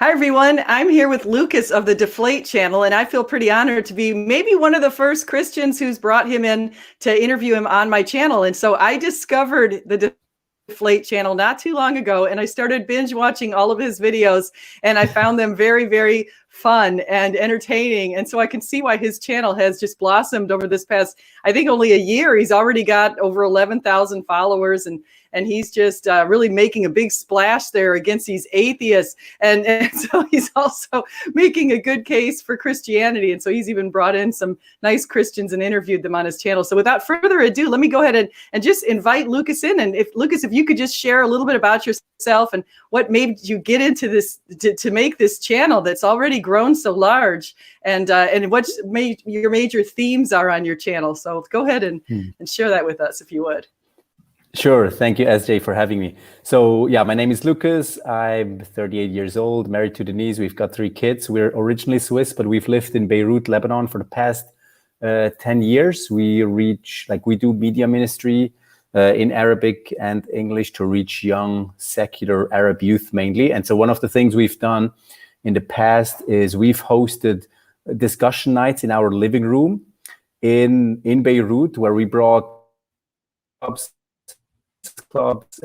Hi, everyone. I'm here with Lukas of the Deflate channel, and I feel pretty honored to be maybe one of the first Christians who's brought him in to interview him on my channel. And so I discovered the Deflate channel not too long ago, and I started binge watching all of his videos, and I found them very, very fun and entertaining. And so I can see why his channel has just blossomed over this past, I think, only a year. He's already got over 11,000 followers, and he's just really making a big splash there against these atheists. And so he's also making a good case for Christianity. And so he's even brought in some nice Christians and interviewed them on his channel. So without further ado, let me go ahead and just invite Lukas in. And Lukas, if you could just share a little bit about yourself and what made you get into this, to make this channel that's already grown so large, and what your major themes are on your channel. So go ahead and share that with us, if you would. Sure. Thank you, SJ, for having me. So yeah, my name is Lukas. I'm 38 years old, married to Denise. We've got 3 kids. We're originally Swiss, but we've lived in Beirut, Lebanon for the past 10 years. We do media ministry in Arabic and English to reach young secular Arab youth mainly. And so one of the things we've done in the past is we've hosted discussion nights in our living room in Beirut, where we brought clubs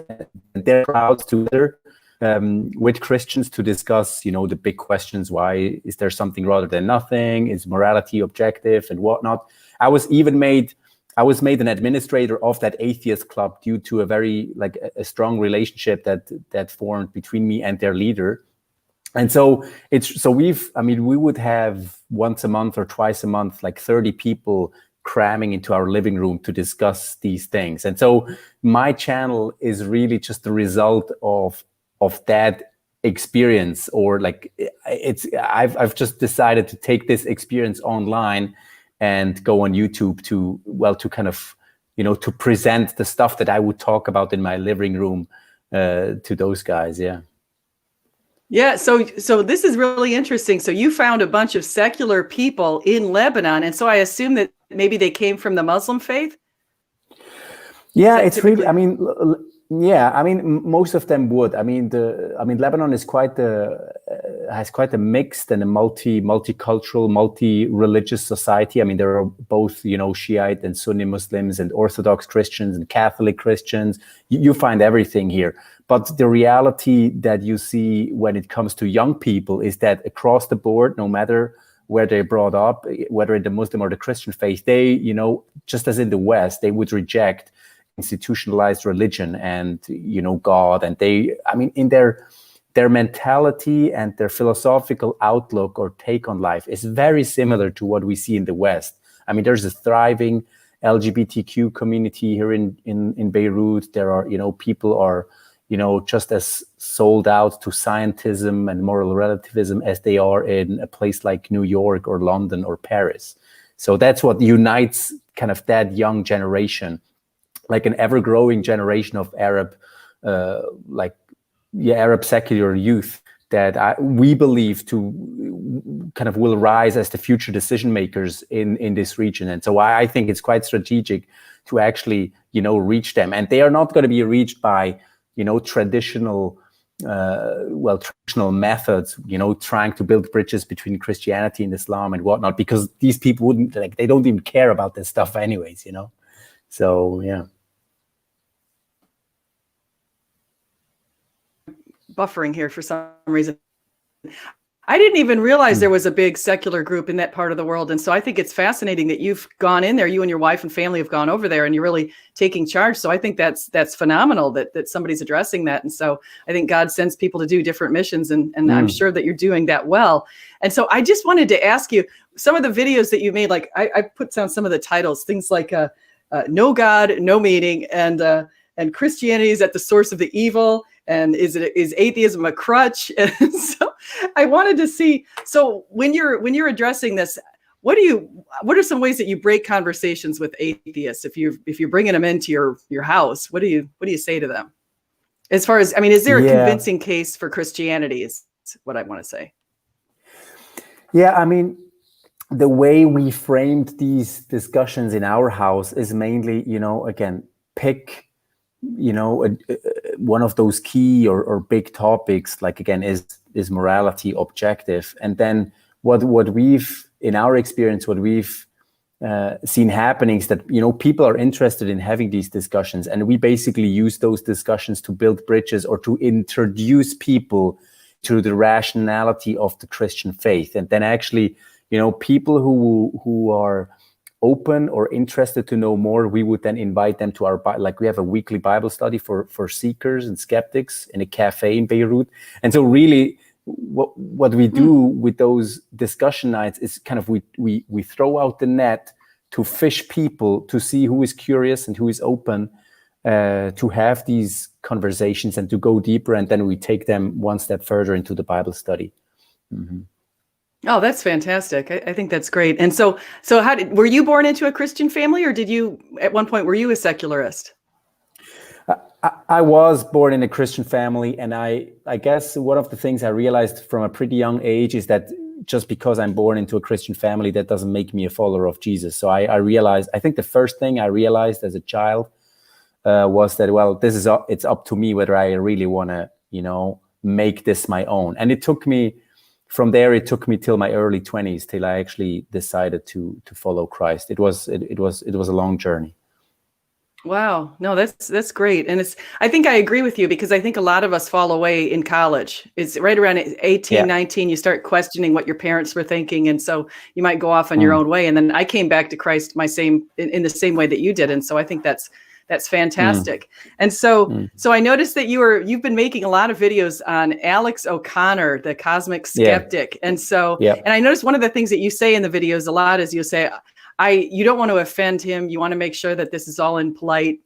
and their crowds together with Christians to discuss, the big questions. Why is there something rather than nothing? Is morality objective and whatnot? I was made an administrator of that atheist club due to a very a strong relationship that formed between me and their leader. And so we would have once a month or twice a month, 30 people cramming into our living room to discuss these things. And so my channel is really just the result of that experience, or I've just decided to take this experience online and go on YouTube to kind of, to present the stuff that I would talk about in my living room to those guys. Yeah. Yeah, so this is really interesting. So you found a bunch of secular people in Lebanon, and so I assume that maybe they came from the Muslim faith? Yeah, it's really, most of them would. Lebanon is has quite a mixed and a multicultural, multi-religious society. There are both, Shiite and Sunni Muslims and Orthodox Christians and Catholic Christians. You find everything here. But the reality that you see when it comes to young people is that across the board, no matter where they're brought up, whether in the Muslim or the Christian faith, they, just as in the West, they would reject institutionalized religion and, God. And in their mentality and their philosophical outlook or take on life is very similar to what we see in the West. There's a thriving LGBTQ community here in Beirut. There are, people are, just as sold out to scientism and moral relativism as they are in a place like New York or London or Paris. So that's what unites kind of that young generation, like an ever-growing generation of Arab secular youth that we believe to kind of will rise as the future decision makers in this region. And so I think it's quite strategic to actually, reach them. And they are not going to be reached by, traditional methods, trying to build bridges between Christianity and Islam and whatnot, because these people wouldn't, they don't even care about this stuff anyways, So, yeah. Buffering here for some reason. I didn't even realize there was a big secular group in that part of the world. And so I think it's fascinating that you've gone in there, you and your wife and family have gone over there, and you're really taking charge. So I think that's phenomenal that somebody's addressing that. And so I think God sends people to do different missions, and I'm sure that you're doing that well. And so I just wanted to ask you, some of the videos that you made, I put down some of the titles, things like No God, No Meaning, and Christianity is at the source of the evil, and is atheism a crutch? And so I wanted to see, so when you're addressing this, what are some ways that you break conversations with atheists? If you're bringing them into your house, what do you say to them? As far as, is there a convincing case for Christianity is what I want to say. Yeah, the way we framed these discussions in our house is mainly, again, pick one of those key or big topics, like again, is morality objective? And then what we've, in our experience, what we've seen happening is that, you know, people are interested in having these discussions, and we basically use those discussions to build bridges or to introduce people to the rationality of the Christian faith. And then actually, you know, people who are open or interested to know more, we would then invite them to our, like we have a weekly Bible study for seekers and skeptics in a cafe in Beirut. And so really what we do with those discussion nights is kind of we throw out the net to fish people, to see who is curious and who is open to have these conversations and to go deeper, and then we take them one step further into the Bible study. Mm-hmm. Oh, that's fantastic. I think that's great. And so were you born into a Christian family, or did you, at one point, were you a secularist? I was born in a Christian family, and I guess one of the things I realized from a pretty young age is that just because I'm born into a Christian family, that doesn't make me a follower of Jesus. So I realized, I think the first thing I realized as a child was that, well, it's up to me whether I really want to, you know, make this my own. And it took me till my early 20s till I actually decided to follow Christ. It was a long journey. Wow. No, that's great. And I think I agree with you, because I think a lot of us fall away in college. It's right around 18, 19, you start questioning what your parents were thinking. And so you might go off on your own way. And then I came back to Christ in the same way that you did. And so I think that's fantastic. And so I noticed that you've been making a lot of videos on Alex O'Connor, the cosmic skeptic. And so, and I noticed one of the things that you say in the videos a lot is you say, you don't want to offend him. You want to make sure that this is all in polite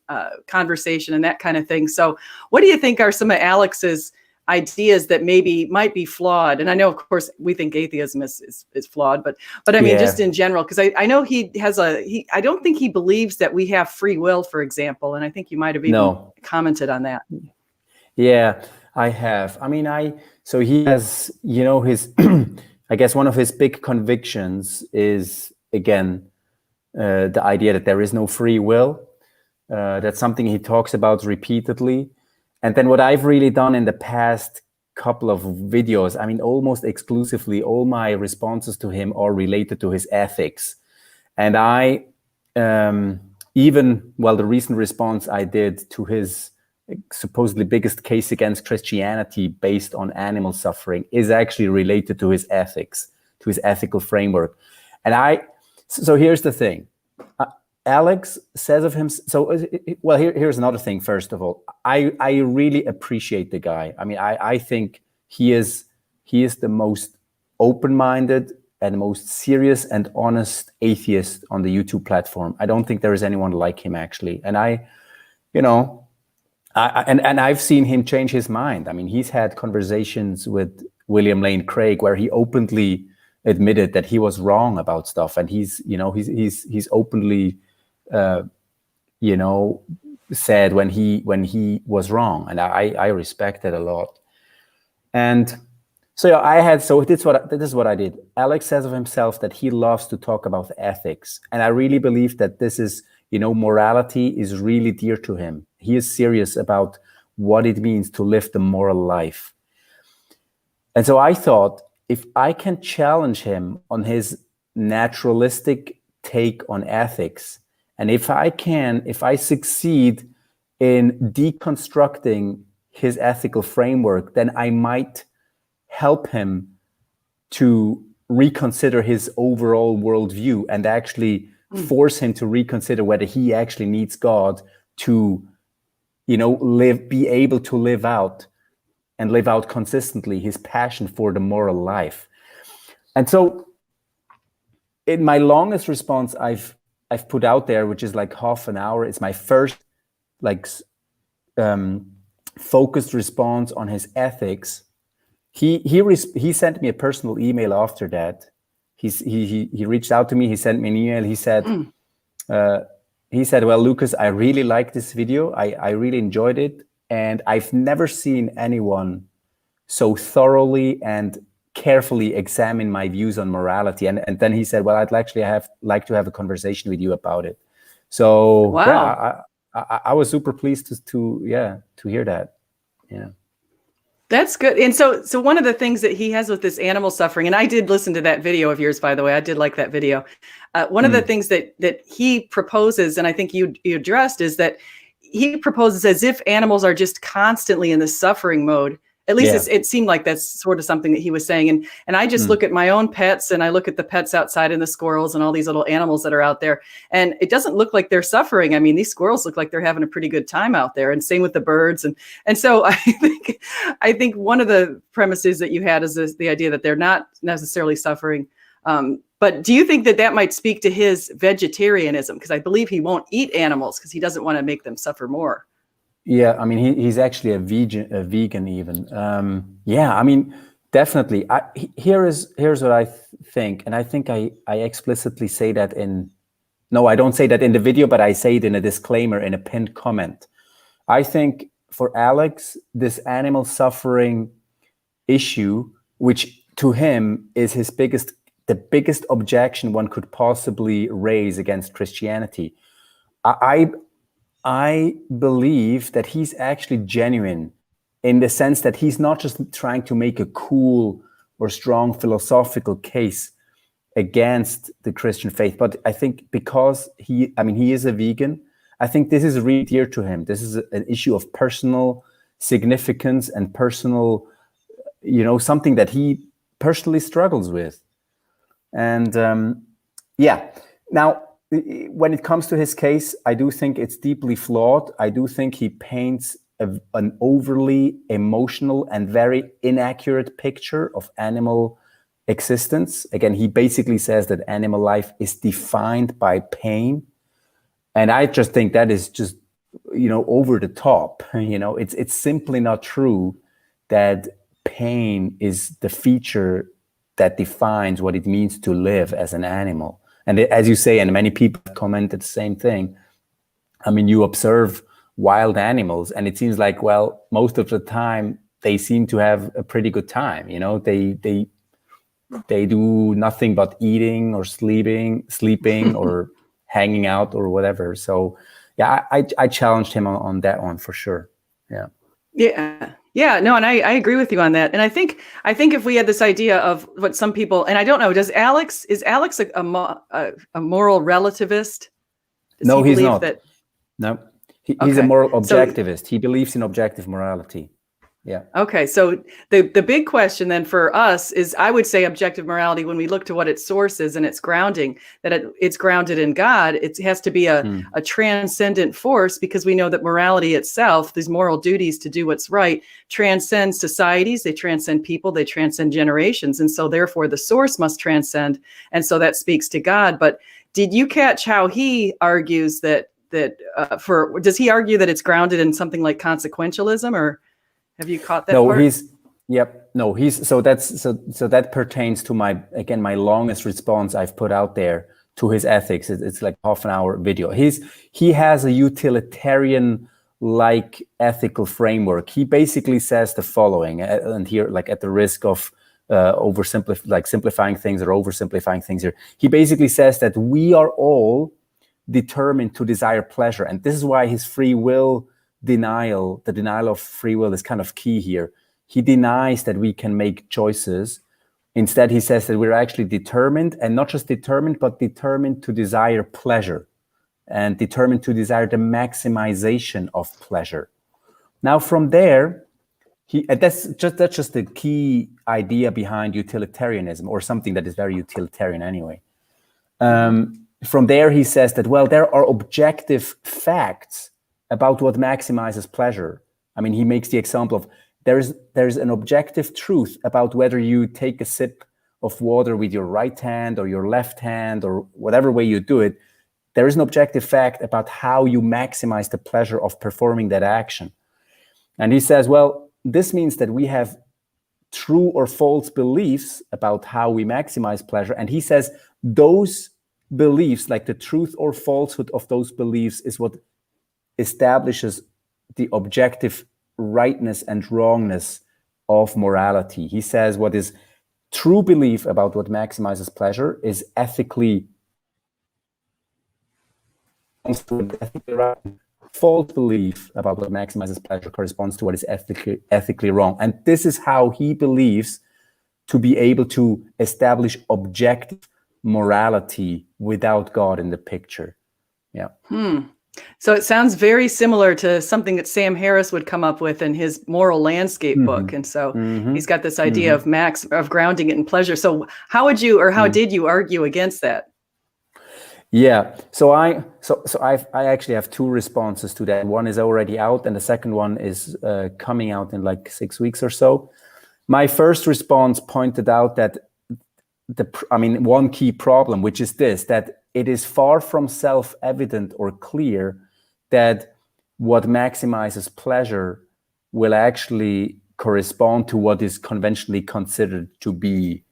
conversation and that kind of thing. So what do you think are some of Alex's ideas that might be flawed? And I know, of course, we think atheism is flawed, but I mean, just in general, because I know I don't think he believes that we have free will, for example. And I think you might have even commented on that. Yeah, I have. I mean, so he has, you know, his, I guess one of his big convictions is, again, the idea that there is no free will. That's something he talks about repeatedly. And then what I've really done in the past couple of videos, I mean, almost exclusively, all my responses to him are related to his ethics. And the recent response I did to his supposedly biggest case against Christianity based on animal suffering is actually related to his ethics, to his ethical framework. And so here's the thing. Alex says of him, here's another thing. First of all, I really appreciate the guy. I mean, I think he is the most open-minded and most serious and honest atheist on the YouTube platform. I don't think there is anyone like him, actually. And I've seen him change his mind. I mean, he's had conversations with William Lane Craig where he openly admitted that he was wrong about stuff, and he's openly said when he was wrong, and I respect that a lot. And so this is what I did. Alex says of himself that he loves to talk about ethics, and I really believe that this is, morality is really dear to him. He is serious about what it means to live the moral life. And so I thought, if I can challenge him on his naturalistic take on ethics, and if I succeed in deconstructing his ethical framework, then I might help him to reconsider his overall worldview and actually force him to reconsider whether he actually needs God to, be able to live out consistently his passion for the moral life. And so in my longest response I've put out there, which is like half an hour, it's my first focused response on his ethics. He sent me a personal email after that. He reached out to me, he sent me an email, he said, well, Lukas, I really like this video. I really enjoyed it. And I've never seen anyone so thoroughly and carefully examine my views on morality. And then he said, well, I'd actually like to have a conversation with you about it. So wow. I was super pleased to hear that. Yeah. That's good. And so one of the things that he has with this animal suffering, and I did listen to that video of yours, by the way, I did like that video. One of the things that he proposes, and I think you addressed, is that he proposes as if animals are just constantly in the suffering mode. At least it seemed like that's sort of something that he was saying. And I just look at my own pets, and I look at the pets outside and the squirrels and all these little animals that are out there. And it doesn't look like they're suffering. I mean, these squirrels look like they're having a pretty good time out there, and same with the birds. And so I think one of the premises that you had is the idea that they're not necessarily suffering. But do you think that might speak to his vegetarianism? Because I believe he won't eat animals because he doesn't want to make them suffer more. Yeah, I mean, he's actually a vegan even. Yeah, I mean, definitely. Here's what I think, and I think I explicitly say that no, I don't say that in the video, but I say it in a disclaimer in a pinned comment. I think for Alex, this animal suffering issue, which to him is the biggest objection one could possibly raise against Christianity. I believe that he's actually genuine in the sense that he's not just trying to make a cool or strong philosophical case against the Christian faith, but I think because he is a vegan, I think this is really dear to him. This is an issue of personal significance and personal, something that he personally struggles with. And now, when it comes to his case, I do think it's deeply flawed. I do think he paints an overly emotional and very inaccurate picture of animal existence. Again, he basically says that animal life is defined by pain. And I just think that is just, over the top. It's simply not true that pain is the feature that defines what it means to live as an animal. And as you say, and many people have commented the same thing, I mean, you observe wild animals and it seems like, well, most of the time they seem to have a pretty good time. They do nothing but eating or sleeping or hanging out or whatever. So yeah, I challenged him on that one for sure. Yeah. Yeah, no, and I agree with you on that. And I think if we had this idea of what some people, and I don't know, is Alex a moral relativist? No, he's not. No, he's a moral objectivist. He believes in objective morality. Yeah. Okay. So the big question then for us is, I would say objective morality, when we look to what its source is and its grounding, that it's grounded in God. It has to be a transcendent force, because we know that morality itself, these moral duties to do what's right, transcends societies, they transcend people, they transcend generations. And so therefore the source must transcend. And so that speaks to God. But did you catch how he argues does he argue that it's grounded in something like consequentialism, or have you caught that? So that pertains to my longest response I've put out there to his ethics. It's like half an hour video. He has a utilitarian like ethical framework. He basically says the following, and here, like, at the risk of simplifying things or oversimplifying things here, he basically says that we are all determined to desire pleasure, and this is why his free will the denial of free will is kind of key here. He denies that we can make choices. Instead, he says that we're actually determined, and not just determined, but determined to desire pleasure and determined to desire the maximization of pleasure. Now, from there, that's just the key idea behind utilitarianism, or something that is very utilitarian anyway. From there, he says that, well, there are objective facts about what maximizes pleasure. I mean, he makes the example of there's an objective truth about whether you take a sip of water with your right hand or your left hand or whatever way you do it. There is an objective fact about how you maximize the pleasure of performing that action. And he says, well, this means that we have true or false beliefs about how we maximize pleasure. And he says those beliefs, like the truth or falsehood of those beliefs, is what establishes the objective rightness and wrongness of morality. He says what is true belief about what maximizes pleasure is ethically right. false belief about what maximizes pleasure corresponds to what is ethically wrong. And this is how he believes to be able to establish objective morality without God in the picture. Yeah. So it sounds very similar to something that Sam Harris would come up with in his moral landscape book. And so he's got this idea of grounding it in pleasure. So how would you, or how did you argue against that? Yeah, so I actually have two responses to that. One is already out, and the second one is coming out in like 6 weeks or so. My first response pointed out that one key problem, which is this, that it is far from self-evident or clear that what maximizes pleasure will actually correspond to what is conventionally considered to be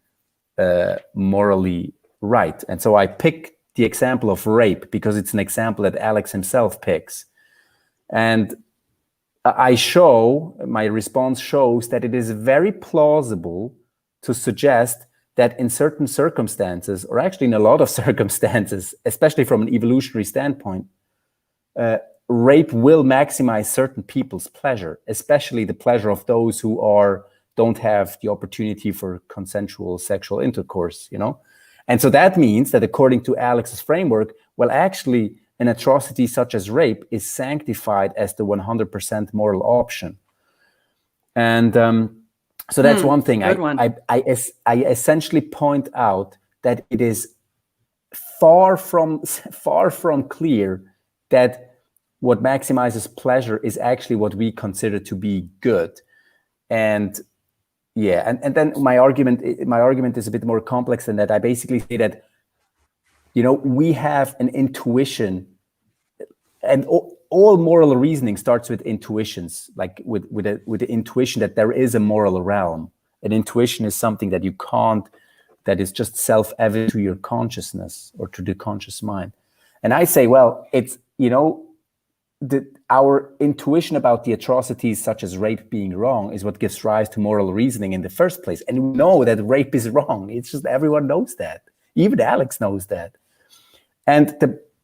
morally right. And so I picked the example of rape because it's an example that Alex himself picks. And my response shows that it is very plausible to suggest that in certain circumstances, or actually in a lot of circumstances, especially from an evolutionary standpoint, rape will maximize certain people's pleasure, especially the pleasure of those who don't have the opportunity for consensual sexual intercourse, And so that means that according to Alex's framework, well, actually, an atrocity such as rape is sanctified as the 100% moral option. And so that's one thing. I essentially point out that it is far from clear that what maximizes pleasure is actually what we consider to be good. And and then my argument is a bit more complex than that. I basically say that, we have an intuition, and all moral reasoning starts with intuitions, like with the intuition that there is a moral realm. An intuition is something that that is just self-evident to your consciousness or to the conscious mind. And I say, well, it's, our intuition about the atrocities such as rape being wrong is what gives rise to moral reasoning in the first place. And we know that rape is wrong. It's just everyone knows that. Even Alex knows that. And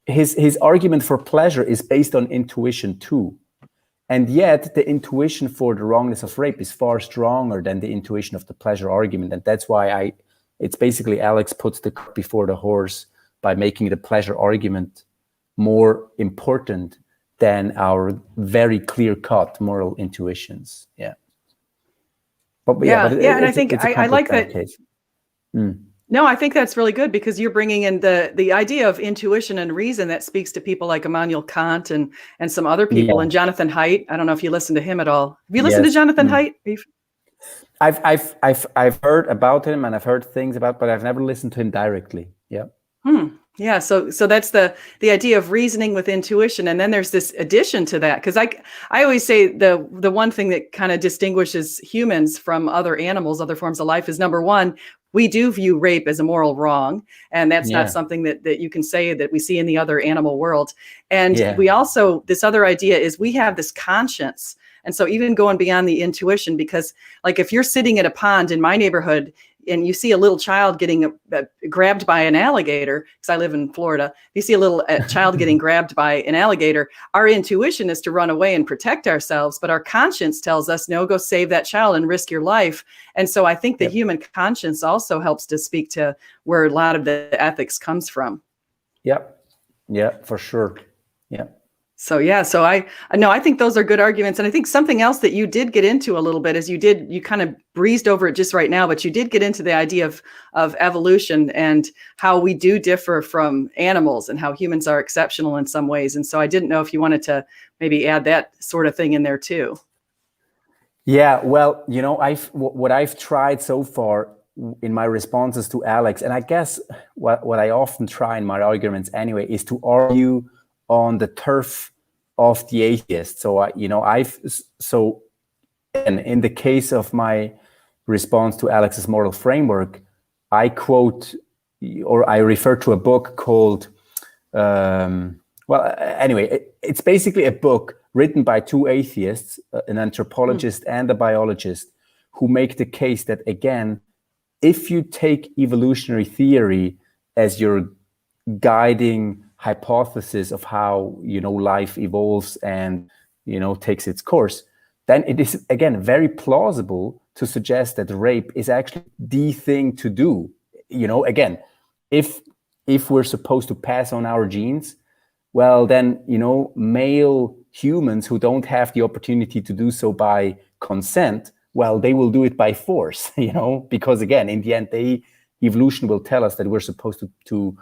his argument for pleasure is based on intuition too. And yet the intuition for the wrongness of rape is far stronger than the intuition of the pleasure argument. And that's why it's basically Alex puts the cart before the horse by making the pleasure argument more important than our very clear-cut moral intuitions. Yeah. And I think I like that. No, I think that's really good because you're bringing in the idea of intuition and reason that speaks to people like Immanuel Kant and some other people, and Jonathan Haidt. I don't know if you listen to him at all. Have you listened to Jonathan Haidt? I've heard about him and I've heard things about, but I've never listened to him directly. Yeah. Yeah, so that's the idea of reasoning with intuition, and then there's this addition to that, because I always say the one thing that kind of distinguishes humans from other animals, other forms of life, is number one, we do view rape as a moral wrong, and that's not something that you can say that we see in the other animal world. And we also, this other idea is we have this conscience, and so even going beyond the intuition, because like if you're sitting at a pond in my neighborhood and you see a little child getting grabbed by an alligator, because I live in Florida, you see a little child getting grabbed by an alligator, our intuition is to run away and protect ourselves, but our conscience tells us, no, go save that child and risk your life. And so I think the human conscience also helps to speak to where a lot of the ethics comes from. Yeah, for sure. Yeah. So I think those are good arguments. And I think something else that you did get into a little bit is you kind of breezed over it just right now, but you did get into the idea of evolution and how we do differ from animals and how humans are exceptional in some ways. And so I didn't know if you wanted to maybe add that sort of thing in there too. Yeah, well, what I've tried so far in my responses to Alex, and I guess what I often try in my arguments anyway, is to argue on the turf of the atheist. So, and in the case of my response to Alex's moral framework, I quote, or I refer to a book called, it's basically a book written by two atheists, an anthropologist and a biologist, who make the case that, again, if you take evolutionary theory as your guiding hypothesis of how, life evolves and, takes its course, then it is, again, very plausible to suggest that rape is actually the thing to do. Again, if we're supposed to pass on our genes, well, then, male humans who don't have the opportunity to do so by consent, well, they will do it by force, because, again, in the end, evolution will tell us that we're supposed to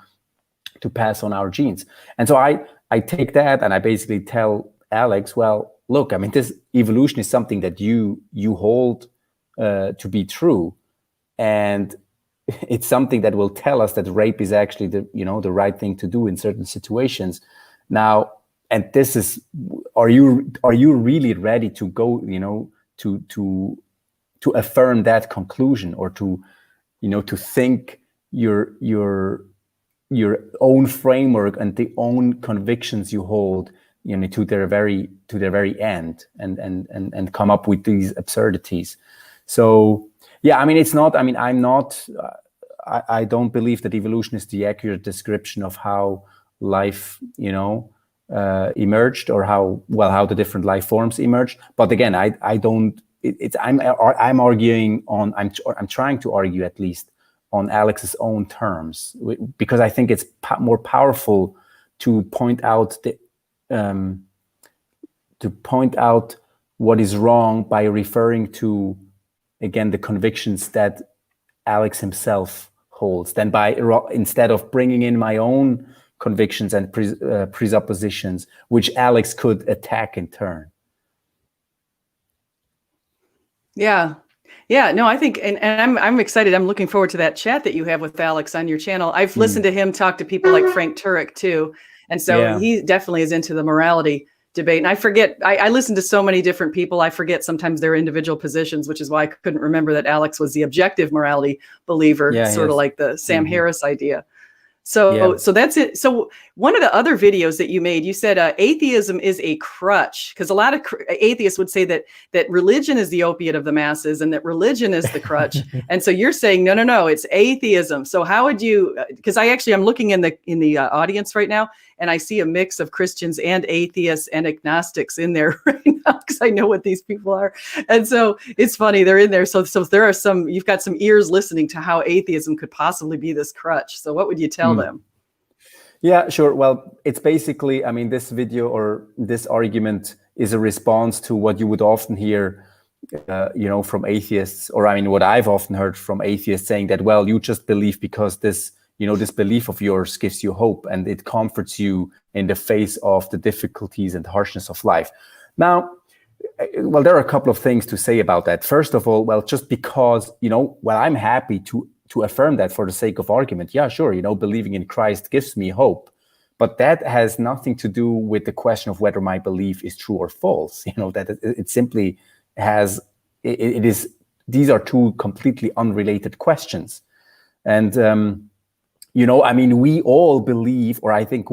pass on our genes. And so I take that and I basically tell Alex, well, look, I mean, this evolution is something that you hold to be true, and it's something that will tell us that rape is actually the right thing to do in certain situations. Now, and this is, are you really ready to go, to affirm that conclusion, or to think your own framework and the own convictions you hold, to their very end, and come up with these absurdities. So yeah, I mean, it's not, I mean, I'm not, I don't believe that evolution is the accurate description of how life, emerged, or how the different life forms emerged. But again, I don't, I'm arguing on, I'm trying to argue at least on Alex's own terms, because I think it's more powerful to point out what is wrong by referring to, again, the convictions that Alex himself holds, than instead of bringing in my own convictions and presuppositions, which Alex could attack in turn. Yeah. No, I think, and I'm excited. I'm looking forward to that chat that you have with Alex on your channel. I've listened to him talk to people like Frank Turek too. And so he definitely is into the morality debate. And I forget, I listen to so many different people. I forget sometimes their individual positions, which is why I couldn't remember that Alex was the objective morality believer, sort of like the Sam Harris idea. So that's it. So one of the other videos that you made, you said atheism is a crutch, because a lot of atheists would say that religion is the opiate of the masses and that religion is the crutch. And so you're saying, no, it's atheism. So how would you, because I'm looking in the audience right now, and I see a mix of Christians and atheists and agnostics in there right now, because I know what these people are. And so it's funny, they're in there. So there are you've got some ears listening to how atheism could possibly be this crutch. So what would you tell them? Yeah, sure. Well, it's basically, I mean, this video or this argument is a response to what you would often hear, from atheists, or I mean, what I've often heard from atheists saying that, well, you just believe because this belief of yours gives you hope and it comforts you in the face of the difficulties and harshness of life. Now, well, there are a couple of things to say about that. First of all, well, just because, I'm happy to affirm that for the sake of argument. Yeah, sure, believing in Christ gives me hope. But that has nothing to do with the question of whether my belief is true or false. That it simply has, it is, these are two completely unrelated questions. And, I mean, we all believe, or I think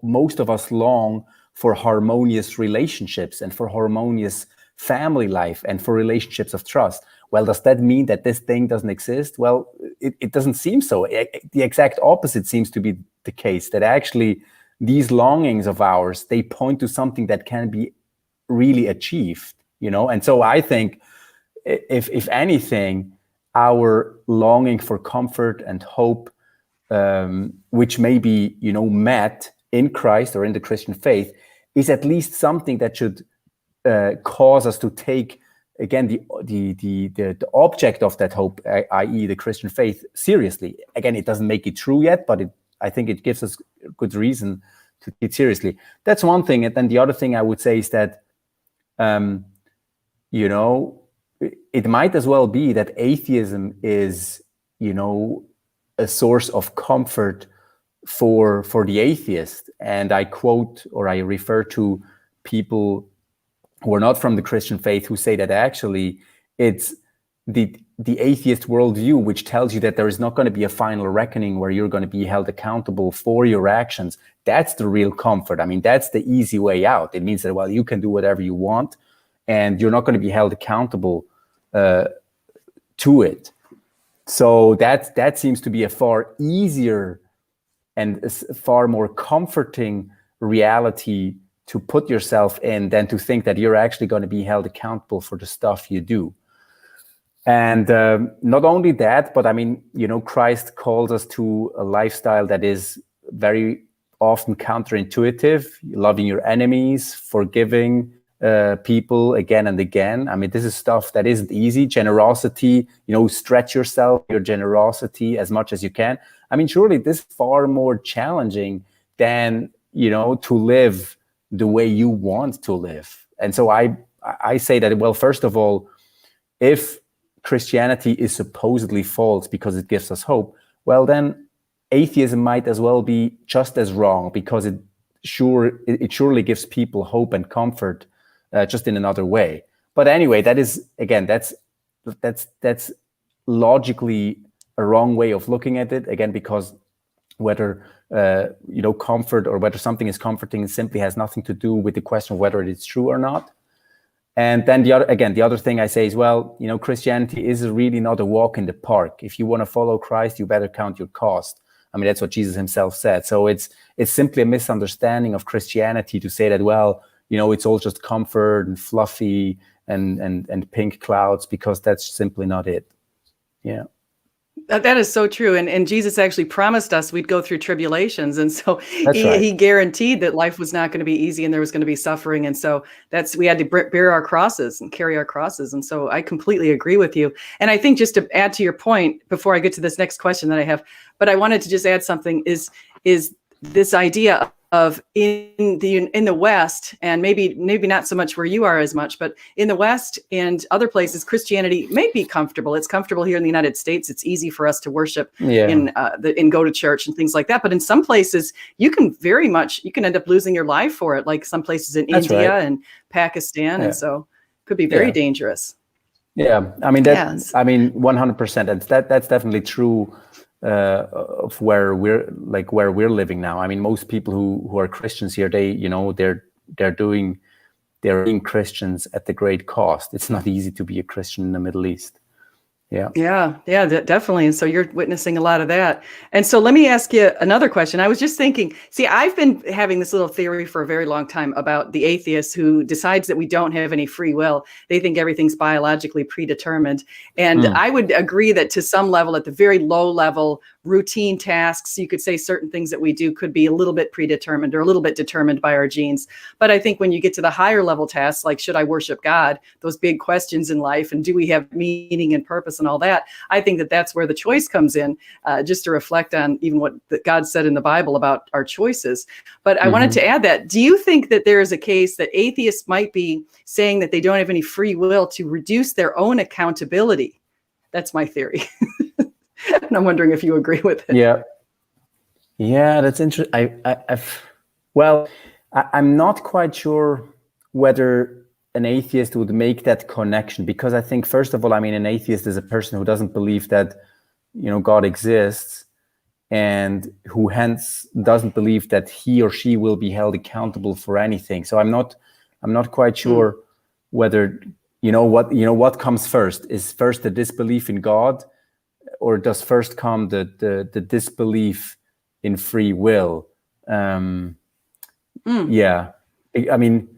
most of us long for harmonious relationships and for harmonious family life and for relationships of trust. Well, does that mean that this thing doesn't exist? Well, it doesn't seem so. The exact opposite seems to be the case, that actually these longings of ours, they point to something that can be really achieved, And so I think, if anything, our longing for comfort and hope, which may be, met in Christ or in the Christian faith, is at least something that should cause us to take, again, the object of that hope, i.e. the Christian faith, seriously. Again, it doesn't make it true yet, but I think it gives us good reason to take it seriously. That's one thing. And then the other thing I would say is that, it might as well be that atheism is, a source of comfort for the atheist. And I quote, or I refer to people who are not from the Christian faith who say that actually it's the atheist worldview which tells you that there is not going to be a final reckoning where you're going to be held accountable for your actions. That's the real comfort. I mean, that's the easy way out. It means that, well, you can do whatever you want and you're not going to be held accountable to it. So that seems to be a far easier and a far more comforting reality to put yourself in than to think that you're actually going to be held accountable for the stuff you do. And not only that, but I mean, Christ calls us to a lifestyle that is very often counterintuitive, loving your enemies, forgiving people again and again. I mean, this is stuff that isn't easy. Generosity, stretch yourself, your generosity as much as you can. I mean, surely this is far more challenging than, to live the way you want to live. And so I say that, well, first of all, if Christianity is supposedly false because it gives us hope, well, then atheism might as well be just as wrong, because it surely gives people hope and comfort, just in another way. But anyway, that is, again, that's logically a wrong way of looking at it, again, because whether comfort or whether something is comforting simply has nothing to do with the question of whether it's true or not. And then the other thing I say is, well, Christianity is really not a walk in the park. If you want to follow Christ, you better count your cost. I mean, that's what Jesus himself said. So it's simply a misunderstanding of Christianity to say that, well, it's all just comfort and fluffy and pink clouds, because that's simply not it. Yeah. That is so true. And Jesus actually promised us we'd go through tribulations. And so right. He guaranteed that life was not going to be easy and there was going to be suffering. And so we had to bear our crosses and carry our crosses. And so I completely agree with you. And I think, just to add to your point, before I get to this next question that I have, but I wanted to just add something, is this idea of in the West, and maybe not so much where you are as much, but in the West and other places, Christianity may be comfortable. It's comfortable here in the United States. It's easy for us to worship and go to church and things like that. But in some places, you can end up losing your life for it, like some places in India and Pakistan, and so it could be very dangerous. Yeah, I mean 100%, and that's definitely true. Of where we're living now. I mean, most people who are Christians here, they're being Christians at the great cost. It's not easy to be a Christian in the Middle East. Yeah, definitely. And so you're witnessing a lot of that. And so let me ask you another question. I was just thinking, I've been having this little theory for a very long time about the atheist who decides that we don't have any free will. They think everything's biologically predetermined. And I would agree that to some level, at the very low level, routine tasks, you could say certain things that we do could be a little bit predetermined or a little bit determined by our genes. But I think when you get to the higher level tasks, like should I worship God, those big questions in life, and do we have meaning and purpose and all that, I think that that's where the choice comes in, just to reflect on even what God said in the Bible about our choices. But I wanted to add that, do you think that there is a case that atheists might be saying that they don't have any free will to reduce their own accountability? That's my theory. And I'm wondering if you agree with it. Yeah, that's interesting. I'm not quite sure whether an atheist would make that connection, because I think, first of all, I mean, an atheist is a person who doesn't believe that, God exists, and who hence doesn't believe that he or she will be held accountable for anything. So I'm not quite sure whether, what comes first. Is first the disbelief in God, or does first come the disbelief in free will? Yeah, I mean,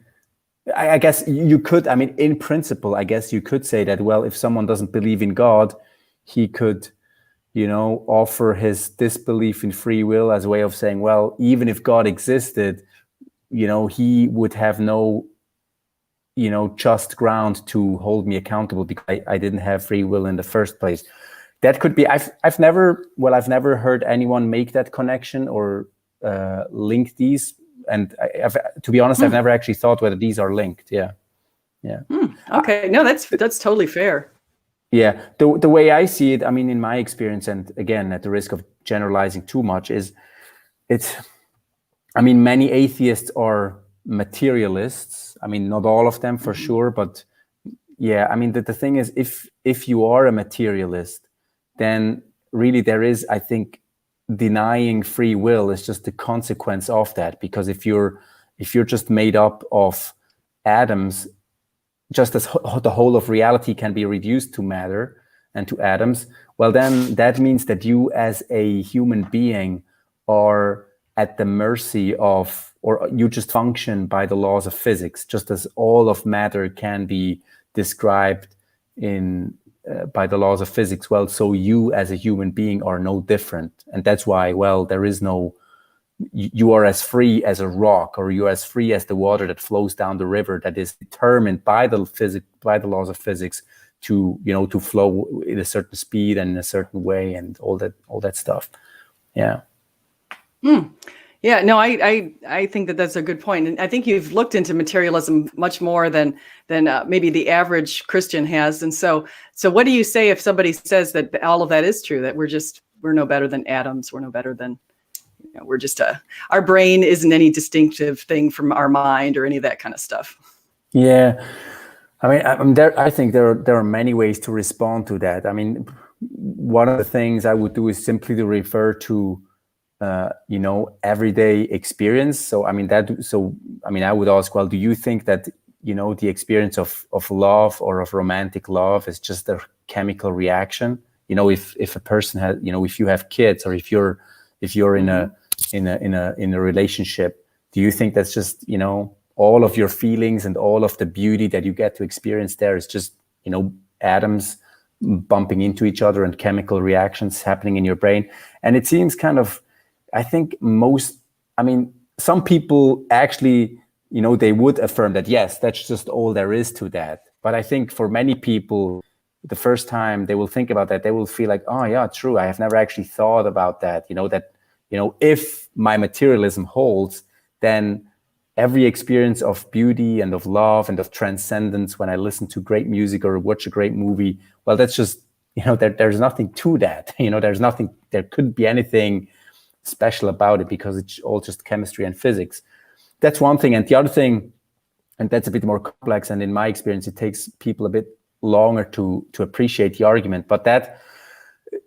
I guess you could, I mean, in principle, I guess you could say that, well, if someone doesn't believe in God, he could, offer his disbelief in free will as a way of saying, well, even if God existed, he would have no, just ground to hold me accountable because I didn't have free will in the first place. That could be. I've never heard anyone make that connection or link these. And to be honest, I've never actually thought whether these are linked. Yeah. Okay, no, that's totally fair. Yeah, the way I see it, I mean, in my experience, and again, at the risk of generalizing too much, many atheists are materialists. I mean, not all of them for sure, but yeah, I mean, the thing is, if you are a materialist, then really there is, I think, denying free will is just the consequence of that. Because if you're just made up of atoms, just as the whole of reality can be reduced to matter and to atoms, well, then that means that you as a human being are at the mercy of, or you just function by the laws of physics, just as all of matter can be described in by the laws of physics. Well, so you as a human being are no different. And that's why, well, there is no, you are as free as a rock, or you're as free as the water that flows down the river, that is determined by the laws of physics to, you know, to flow at a certain speed and in a certain way, and all that stuff. Yeah. Yeah, no, I think that that's a good point. And I think you've looked into materialism much more than maybe the average Christian has. And so what do you say if somebody says that all of that is true, that we're no better than atoms, we're no better than, you know, we're just our brain isn't any distinctive thing from our mind or any of that kind of stuff? Yeah. I think there are many ways to respond to that. I mean, one of the things I would do is simply to refer to you know, everyday experience. So I would ask, well, do you think that, you know, the experience of love or of romantic love is just a chemical reaction? You know, if a person has, you know, if you have kids, or if you're in a relationship, do you think that's just, you know, all of your feelings and all of the beauty that you get to experience there is just, you know, atoms bumping into each other and chemical reactions happening in your brain? And it seems kind of, I think some people actually, you know, they would affirm that, yes, that's just all there is to that. But I think for many people, the first time they will think about that, they will feel like, oh yeah, true, I have never actually thought about that. You know, that, you know, if my materialism holds, then every experience of beauty and of love and of transcendence, when I listen to great music or watch a great movie, well, that's just, you know, there's nothing to that. You know, there couldn't be anything special about it, because it's all just chemistry and physics. That's one thing. And the other thing, and that's a bit more complex, and in my experience, it takes people a bit longer to appreciate the argument, but that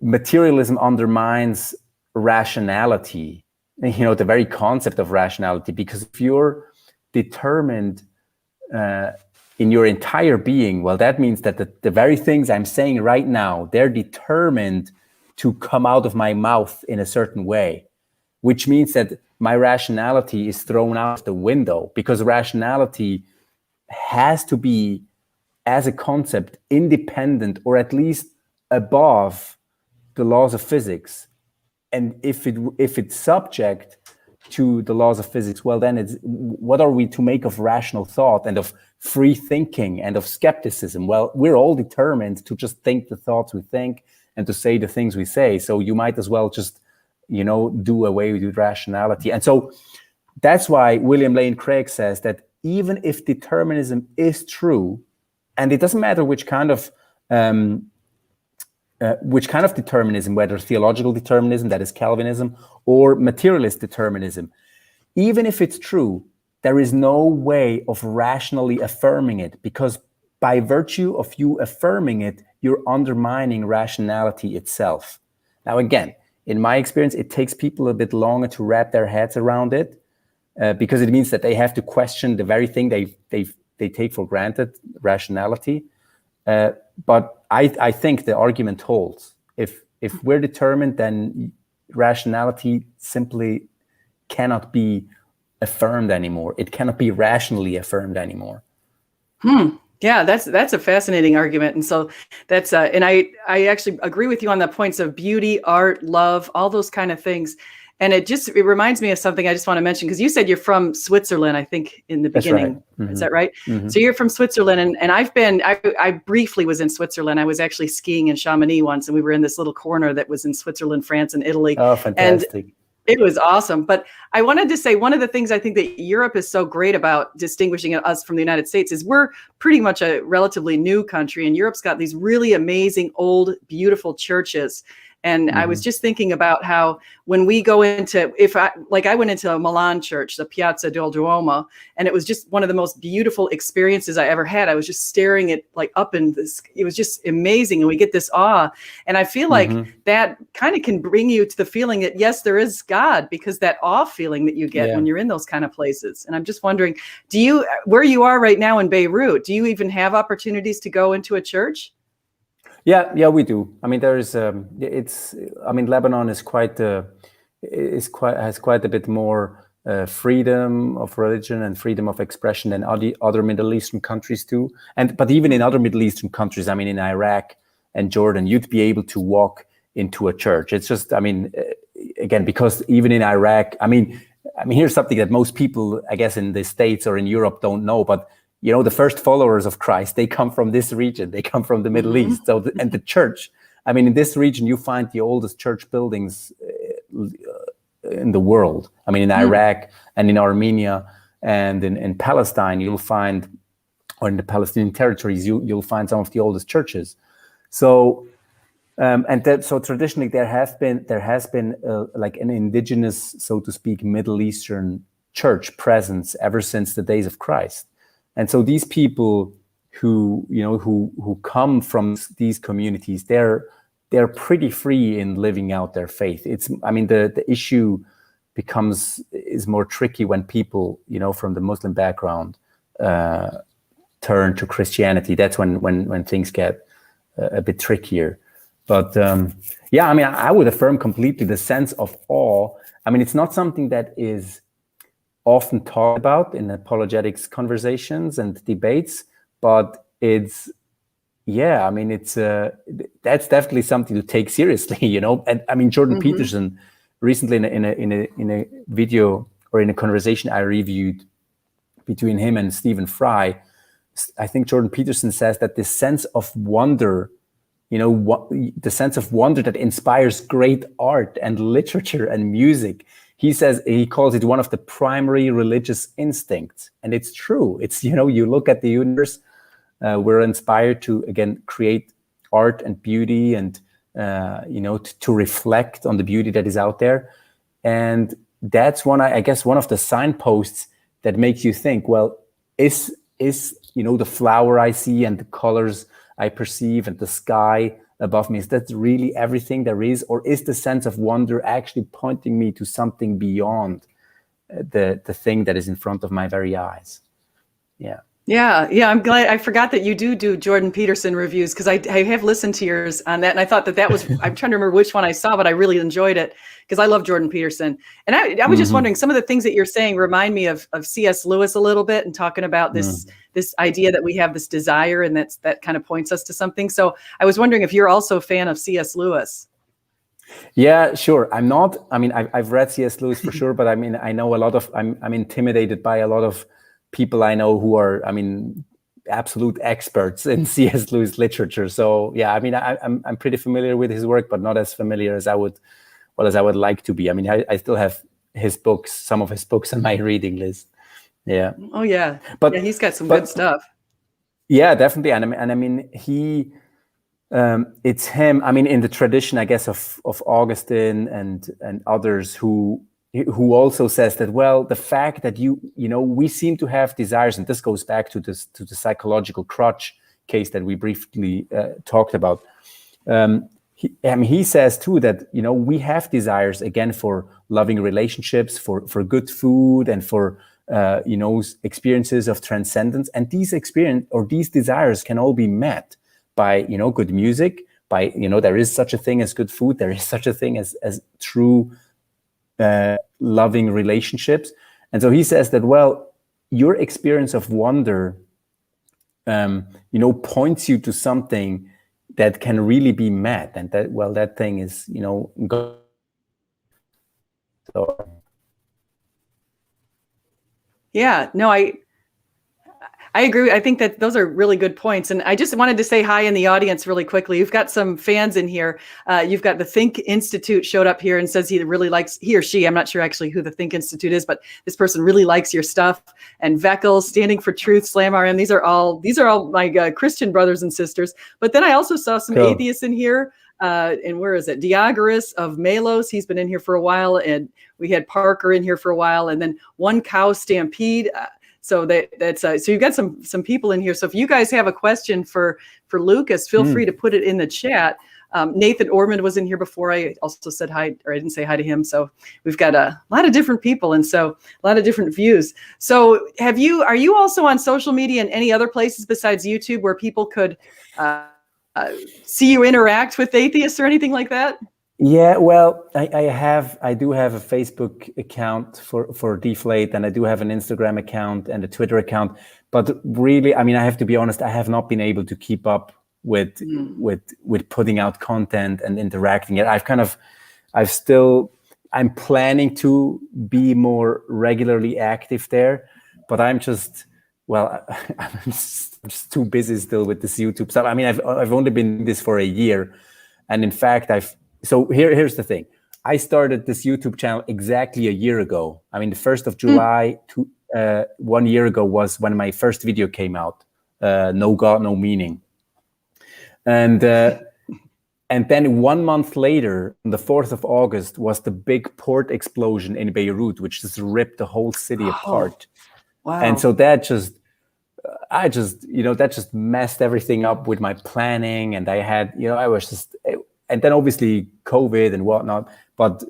materialism undermines rationality, you know, the very concept of rationality. Because if you're determined in your entire being, well, that means that the very things I'm saying right now, they're determined to come out of my mouth in a certain way, which means that my rationality is thrown out the window, because rationality has to be, as a concept, independent, or at least above the laws of physics. And if it's subject to the laws of physics, well, then what are we to make of rational thought and of free thinking and of skepticism? Well, we're all determined to just think the thoughts we think and to say the things we say. So you might as well just, you know, do away with rationality. And so that's why William Lane Craig says that even if determinism is true, and it doesn't matter which kind of determinism, whether theological determinism, that is Calvinism, or materialist determinism, even if it's true, there is no way of rationally affirming it, because by virtue of you affirming it, you're undermining rationality itself. Now, again, in my experience, it takes people a bit longer to wrap their heads around it, because it means that they have to question the very thing they take for granted, rationality. But I think the argument holds. If we're determined, then rationality simply cannot be affirmed anymore. It cannot be rationally affirmed anymore. Yeah, that's a fascinating argument. And so that's and I actually agree with you on the points of beauty, art, love, all those kind of things. And it reminds me of something I just want to mention, because you said you're from Switzerland, I think, in the beginning. Right. Mm-hmm. Is that right? Mm-hmm. So you're from Switzerland, and I briefly was in Switzerland. I was actually skiing in Chamonix once, and we were in this little corner that was in Switzerland, France, and Italy. Oh, fantastic. And it was awesome. But I wanted to say, one of the things I think that Europe is so great about distinguishing us from the United States is we're pretty much a relatively new country, and Europe's got these really amazing, old, beautiful churches. And I was just thinking about how when we go into, I went into a Milan church, the Piazza del Duomo, and it was just one of the most beautiful experiences I ever had. I was just staring at up in this, it was just amazing. And we get this awe. And I feel like that kind of can bring you to the feeling that, yes, there is God, because that awe feeling that you get when you're in those kind of places. And I'm just wondering, where you are right now in Beirut, do you even have opportunities to go into a church? Yeah, we do. I mean, Lebanon is quite has quite a bit more freedom of religion and freedom of expression than other Middle Eastern countries do. But even in other Middle Eastern countries, I mean, in Iraq and Jordan, you'd be able to walk into a church. It's just, I mean, again, because even in Iraq, I mean, here's something that most people, I guess, in the States or in Europe don't know, but you know, the first followers of Christ, they come from this region. They come from the Middle East. So, and the church, I mean, in this region, you find the oldest church buildings in the world. I mean, in Iraq and in Armenia and in Palestine, you'll find, or in the Palestinian territories, you'll find some of the oldest churches. So, so traditionally there has been like an indigenous, so to speak, Middle Eastern church presence ever since the days of Christ. And so these people who come from these communities, they're pretty free in living out their faith. I mean, the issue is more tricky when people, from the Muslim background turn to Christianity. That's when things get a bit trickier. But yeah, I mean, I would affirm completely the sense of awe. I mean, it's not something that is often talked about in apologetics conversations and debates, but that's definitely something to take seriously, And I mean, Jordan Peterson recently in a video or in a conversation I reviewed between him and Stephen Fry, I think Jordan Peterson says that this sense of wonder, the sense of wonder that inspires great art and literature and music, he calls it one of the primary religious instincts. And it's true. It's, you look at the universe, we're inspired to, again, create art and beauty and, to reflect on the beauty that is out there. And that's I guess one of the signposts that makes you think, well, is the flower I see and the colors I perceive and the sky above me, is that really everything there is? Or is the sense of wonder actually pointing me to something beyond the thing that is in front of my very eyes? Yeah. Yeah. I'm glad. I forgot that you do Jordan Peterson reviews, because I have listened to yours on that, and I thought that was. I'm trying to remember which one I saw, but I really enjoyed it because I love Jordan Peterson. And I was just wondering, some of the things that you're saying remind me of C.S. Lewis a little bit, and talking about this idea that we have this desire, and that kind of points us to something. So I was wondering if you're also a fan of C.S. Lewis. Yeah, sure. I'm not. I mean, I've read C.S. Lewis for sure, but I mean, I know a lot of. I'm intimidated by a lot of people I know who are, I mean, absolute experts in C.S. Lewis literature. So yeah, I mean, I'm pretty familiar with his work, but not as familiar as I would like to be. I mean, I still have some of his books on my reading list. Yeah. Oh yeah. But yeah, he's got some good stuff. Yeah, definitely. And I mean, it's him. I mean, in the tradition, I guess, of Augustine and others who also says that, well, the fact that we seem to have desires, and this goes back to the psychological crutch case that we briefly talked about. He says too that we have desires, again, for loving relationships, for good food, and for experiences of transcendence, and these desires can all be met by good music, by there is such a thing as good food, there is such a thing as true loving relationships. And so he says that, well, your experience of wonder points you to something that can really be met, and that thing is God. So yeah, no, I agree. I think that those are really good points. And I just wanted to say hi in the audience really quickly. You've got some fans in here. You've got the Think Institute showed up here and says he or she, I'm not sure actually who the Think Institute is, but this person really likes your stuff. And Veckel, Standing for Truth, Slam RM. These are all my Christian brothers and sisters. But then I also saw some atheists in here. And where is it? Diogenes of Melos. He's been in here for a while. And we had Parker in here for a while. And then One Cow Stampede. So so you've got some people in here. So if you guys have a question for Lukas, feel free to put it in the chat. Nathan Ormond was in here before. I also said hi, or I didn't say hi to him. So we've got a lot of different people, and so a lot of different views. So are you also on social media and any other places besides YouTube where people could see you interact with atheists or anything like that? Yeah, well, I do have a Facebook account for Deflate, and I do have an Instagram account and a Twitter account. But really, I mean, I have to be honest, I have not been able to keep up with with putting out content and interacting it. I'm planning to be more regularly active there, but I'm just, well, I'm just too busy still with this YouTube stuff. I mean, I've only been doing this for a year, and in fact, so here's the thing. I started this YouTube channel exactly a year ago. I mean, the 1st of July, 1 year ago was when my first video came out, No God, No Meaning. And then 1 month later, on the 4th of August, was the big port explosion in Beirut, which just ripped the whole city apart. Wow. And so that just messed everything up with my planning. And I had, I was just, and then obviously COVID and whatnot. But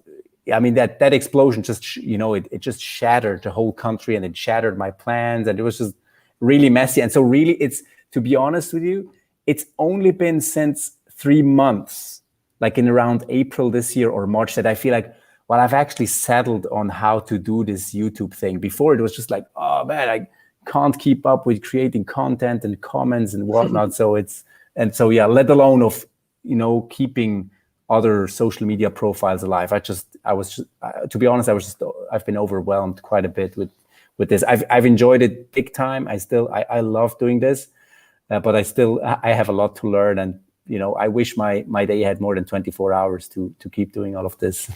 I mean, that explosion just, it just shattered the whole country, and it shattered my plans, and it was just really messy. And so really, it's, to be honest with you, it's only been since 3 months, like in around April this year or March, that I feel like, well, I've actually settled on how to do this YouTube thing. Before it was just like, oh man, I can't keep up with creating content and comments and whatnot. Let alone of, keeping other social media profiles alive. To be honest, I've been overwhelmed quite a bit with this. I've enjoyed it big time. I love doing this, but I have a lot to learn, and I wish my day had more than 24 hours to keep doing all of this.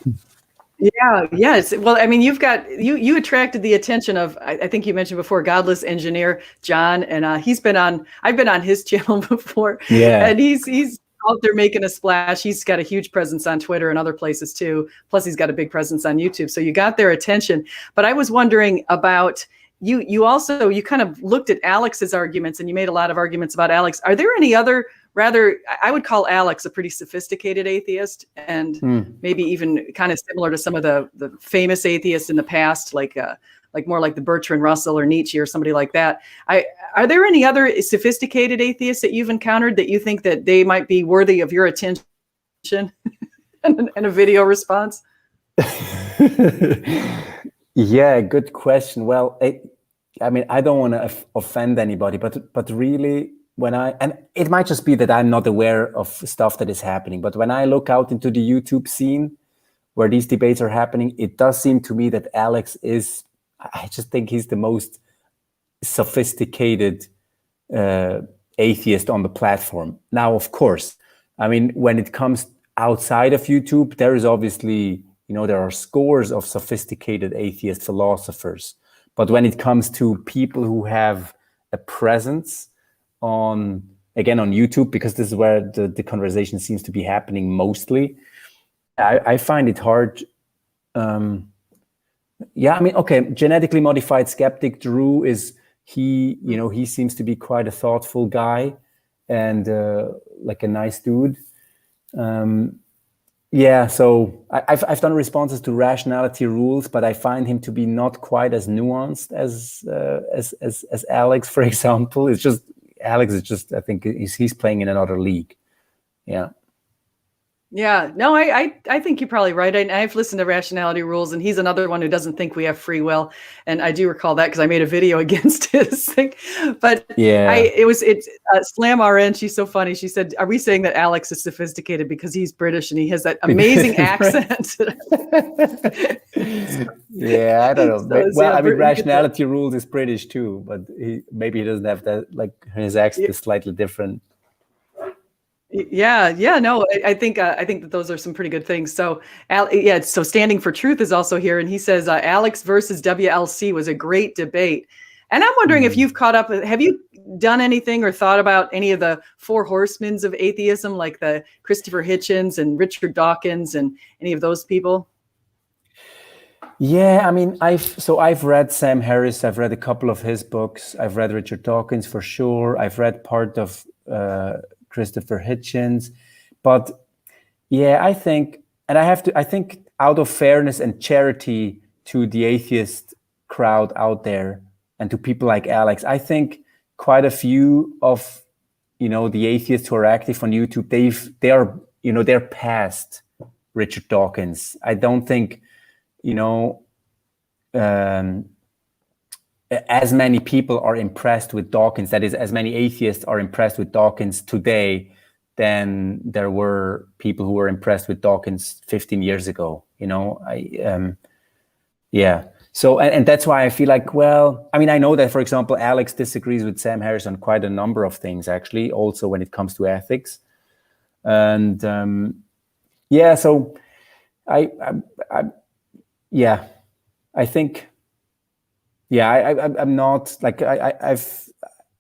Yeah, yes. Well, I mean, you attracted the attention of, I think you mentioned before, Godless Engineer John, and I've been on his channel before. Yeah. And he's out there making a splash. He's got a huge presence on Twitter and other places too. Plus he's got a big presence on YouTube. So you got their attention. But I was wondering about you kind of looked at Alex's arguments, and you made a lot of arguments about Alex. Are there any other, rather, I would call Alex a pretty sophisticated atheist, and maybe even kind of similar to some of the famous atheists in the past, like more like the Bertrand Russell or Nietzsche or somebody like that. Are there any other sophisticated atheists that you've encountered that you think that they might be worthy of your attention and a video response? Yeah, good question. Well, I mean, I don't want to offend anybody, but really, and it might just be that I'm not aware of stuff that is happening, but when I look out into the YouTube scene where these debates are happening, it does seem to me that Alex I just think he's the most sophisticated atheist on the platform. Now, of course, I mean, when it comes outside of YouTube, there is obviously, there are scores of sophisticated atheist philosophers. But when it comes to people who have a presence on YouTube, because this is where the conversation seems to be happening mostly, I find it hard. Yeah, I mean, okay, genetically modified skeptic Drew he seems to be quite a thoughtful guy and like a nice dude. Yeah, so I've done responses to rationality rules, but I find him to be not quite as nuanced as Alex, for example. Alex is just, I think he's playing in another league. Yeah. Yeah, no, I think you're probably right. I've listened to Rationality Rules, and he's another one who doesn't think we have free will. And I do recall that because I made a video against his thing. But yeah, it's Slam RN. She's so funny. She said, "Are we saying that Alex is sophisticated because he's British and he has that amazing accent?" Yeah, I don't know. Well, I mean, Rationality Rules is British too, but maybe he doesn't have that. Like his accent is slightly different. Yeah, no, I think that those are some pretty good things. So, so Standing for Truth is also here, and he says Alex versus WLC was a great debate. And I'm wondering if you've caught up. Have you done anything or thought about any of the four horsemen of atheism, like the Christopher Hitchens and Richard Dawkins and any of those people? Yeah, I mean, I've read Sam Harris. I've read a couple of his books. I've read Richard Dawkins for sure. I've read part of Christopher Hitchens, but yeah, I think out of fairness and charity to the atheist crowd out there and to people like Alex, I think quite a few of the atheists who are active on YouTube, they're past Richard Dawkins. I don't think, as many people are impressed with Dawkins, that is, as many atheists are impressed with Dawkins today than there were people who were impressed with Dawkins 15 years ago. So, and that's why I feel like, well, I mean, I know that, for example, Alex disagrees with Sam Harris on quite a number of things, actually, also when it comes to ethics. And so I think, I'm not like,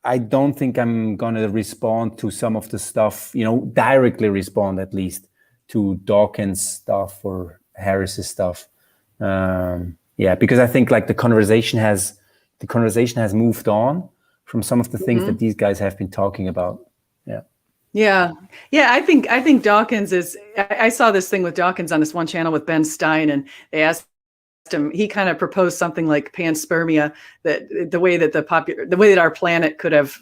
I don't think I'm going to respond to some of the stuff, directly respond at least to Dawkins stuff or Harris's stuff. Because I think like the conversation has moved on from some of the things that these guys have been talking about. Yeah. I think Dawkins is, I saw this thing with Dawkins on this one channel with Ben Stein, and they asked him, he kind of proposed something like panspermia, that the way that our planet could have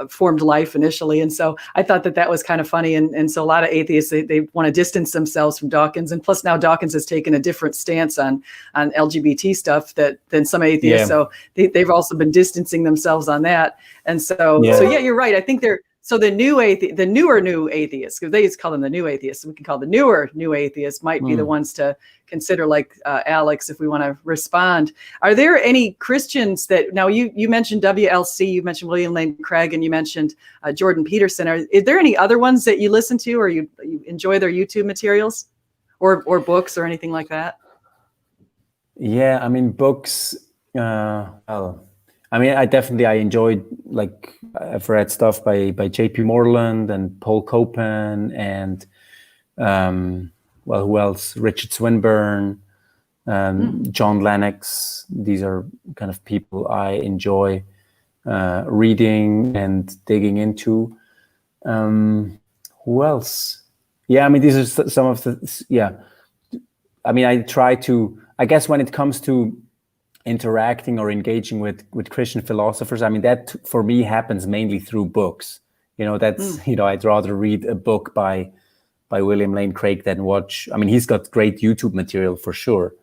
formed life initially. And so I thought that was kind of funny. And so a lot of atheists, they want to distance themselves from Dawkins. And plus now Dawkins has taken a different stance on LGBT stuff than some atheists. So they've also been distancing themselves on that. And so you're right. I think so the newer new atheists, because they used to call them the new atheists, we can call the newer new atheists, might be the ones to consider, like Alex, if we want to respond. Are there any Christians that, now you mentioned WLC, you mentioned William Lane Craig, and you mentioned Jordan Peterson. Is there any other ones that you listen to, or you enjoy their YouTube materials or books or anything like that? Yeah, I mean, books, I enjoyed, like, I've read stuff by J.P. Moreland and Paul Copan and, who else? Richard Swinburne, John Lennox. These are kind of people I enjoy reading and digging into. Who else? Yeah, I mean, these are some of the, I mean, I guess when it comes to interacting or engaging with Christian philosophers, I mean, that for me happens mainly through books. I'd rather read a book by William Lane Craig than watch. I mean, he's got great YouTube material for sure,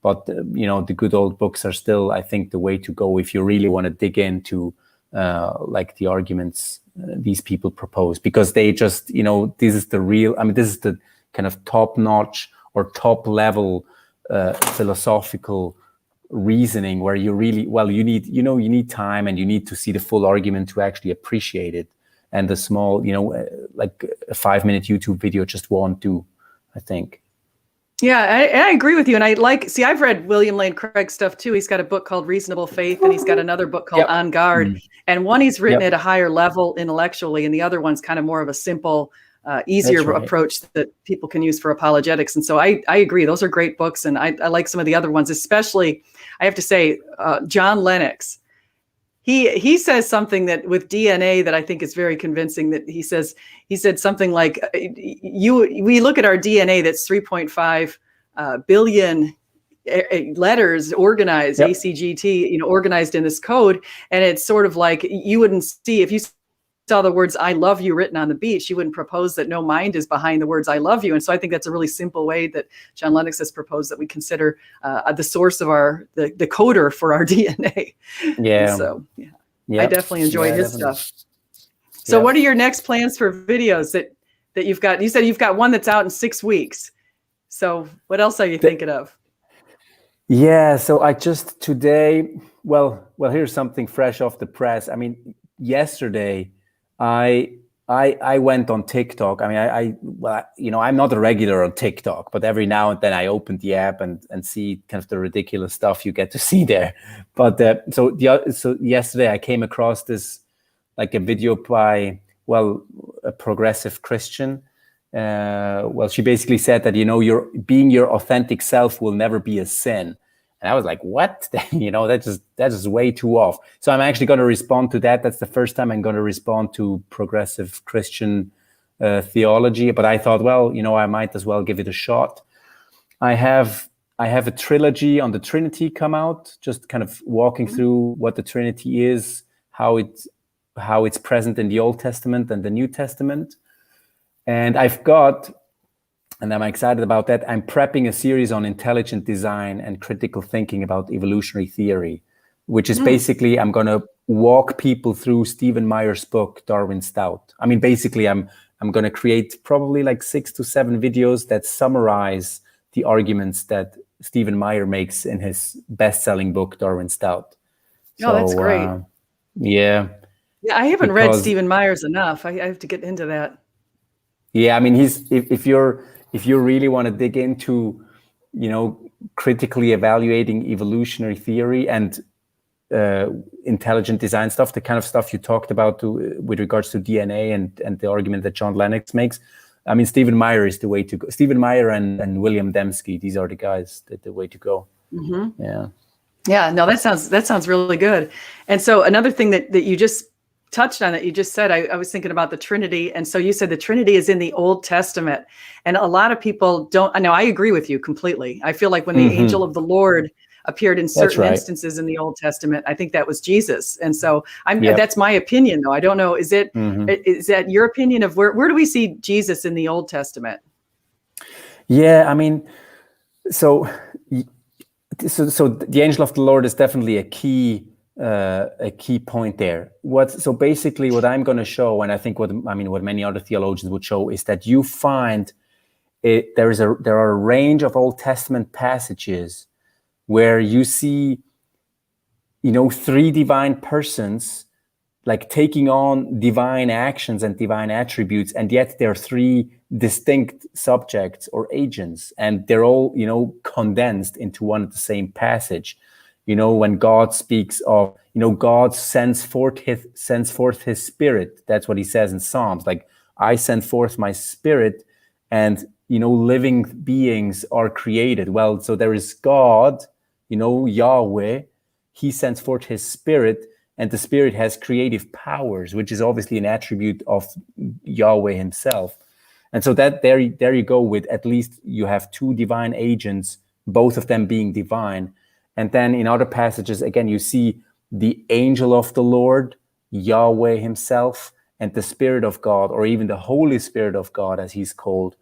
but the good old books are still, I think, the way to go if you really want to dig into like the arguments these people propose, because they just, this is the kind of top-notch or top-level philosophical reasoning where you really, you need time and you need to see the full argument to actually appreciate it. And the small, like a 5-minute YouTube video just won't do, I think. Yeah, I agree with you. And I've read William Lane Craig stuff too. He's got a book called Reasonable Faith, and he's got another book called On Guard. And one he's written at a higher level intellectually, and the other one's kind of more of a simple, easier approach that people can use for apologetics. And so I agree. Those are great books. And I like some of the other ones, especially, I have to say, John Lennox. He says something that with DNA that I think is very convincing. That he said something like, we look at our DNA that's 3.5 billion letters organized, ACGT, organized in this code, and it's sort of like, you wouldn't see, if you saw the words "I love you" written on the beach, you wouldn't propose that no mind is behind the words "I love you." And so I think that's a really simple way that John Lennox has proposed that we consider the source of the coder for our DNA. Yeah. So I definitely enjoy his stuff. So what are your next plans for videos that you've got? You said you've got one that's out in 6 weeks. So what else are you thinking of? Yeah. So I just today, well, here's something fresh off the press. I mean, yesterday, I went on TikTok. I mean, I'm not a regular on TikTok, but every now and then I open the app and see kind of the ridiculous stuff you get to see there. But so yesterday I came across this, like, a video by, a progressive Christian. She basically said that, being your authentic self will never be a sin. And I was like, what? That's just way too off. So I'm actually going to respond to that. That's the first time I'm going to respond to progressive Christian theology. But I thought, I might as well give it a shot. I have a trilogy on the Trinity come out, just kind of walking through what the Trinity is, how it's present in the Old Testament and the New Testament. And I've got and I'm excited about that. I'm prepping a series on intelligent design and critical thinking about evolutionary theory, which is basically, I'm going to walk people through Stephen Meyer's book, Darwin's Doubt. I mean, basically, I'm going to create probably like 6 to 7 videos that summarize the arguments that Stephen Meyer makes in his best-selling book, Darwin's Doubt. Oh, that's great. Yeah. Yeah, I haven't read Stephen Meyer's enough. I have to get into that. Yeah, I mean, if you really want to dig into, critically evaluating evolutionary theory and intelligent design stuff, the kind of stuff you talked about with regards to DNA and the argument that John Lennox makes, I mean, Stephen Meyer is the way to go. Stephen Meyer and William Dembski, these are the guys the way to go. Mm-hmm. Yeah, no, that sounds really good. And so another thing that you just touched on, that you just said, I was thinking about the Trinity. And so you said the Trinity is in the Old Testament. And a lot of people don't. I know, I agree with you completely. I feel like when the angel of the Lord appeared in certain instances in the Old Testament, I think that was Jesus. And so that's my opinion, though. I don't know. Is that your opinion of where do we see Jesus in the Old Testament? Yeah, I mean, so the angel of the Lord is definitely a key point there. So basically what I'm going to show, and I think what many other theologians would show, is that you find there are a range of Old Testament passages where you see, 3 divine persons like taking on divine actions and divine attributes, and yet they're 3 distinct subjects or agents, and they're all, condensed into one and the same passage. When God speaks of, God sends forth his spirit. That's what he says in Psalms. Like, I send forth my spirit, and, living beings are created. Well, so there is God, Yahweh. He sends forth his spirit, and the spirit has creative powers, which is obviously an attribute of Yahweh himself. And so that there you go with, at least you have 2 divine agents, both of them being divine. And then in other passages, again, you see the angel of the Lord, Yahweh himself, and the Spirit of God, or even the Holy Spirit of God, as he's called,